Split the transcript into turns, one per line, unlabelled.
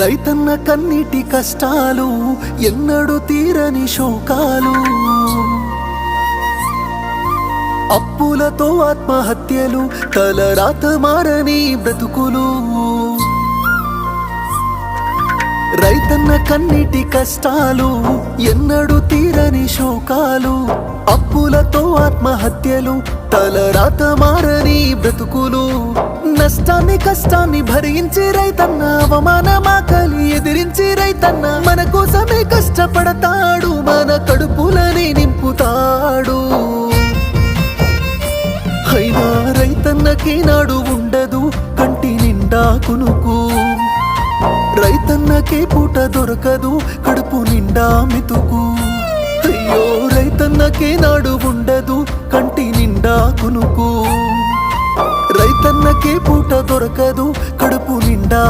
రైతన్న కన్నీటి కష్టాలు ఎన్నడూ తీరని శోకాలు, అప్పులతో ఆత్మహత్యలు, తలరాత మారని బ్రతుకులు. రైతన్న కన్నీటి కష్టాలు ఎన్నడూ తీరని శోకాలు, అప్పులతో ఆత్మహత్యలు, తలరాత మారని బ్రతుకులు. నష్టాన్ని కష్టాన్ని భరించి రైతన్న, అవమానమాకలి ఎదిరించి రైతన్న మన కోసమే కష్టపడతాడు, మన కడుపులని నింపుతాడు. అయినా రైతన్నకి నాడు ఉండదు కంటి నిండా కునుకు, రైతన్నకే పూట దొరకదు కడుపు నిండా మెతుకు. అయ్యో రైతన్నకే నాడు ఉండదు కంటి నిండా కునుకు, రైతన్నకే పూట దొరకదు కడుపు నిండా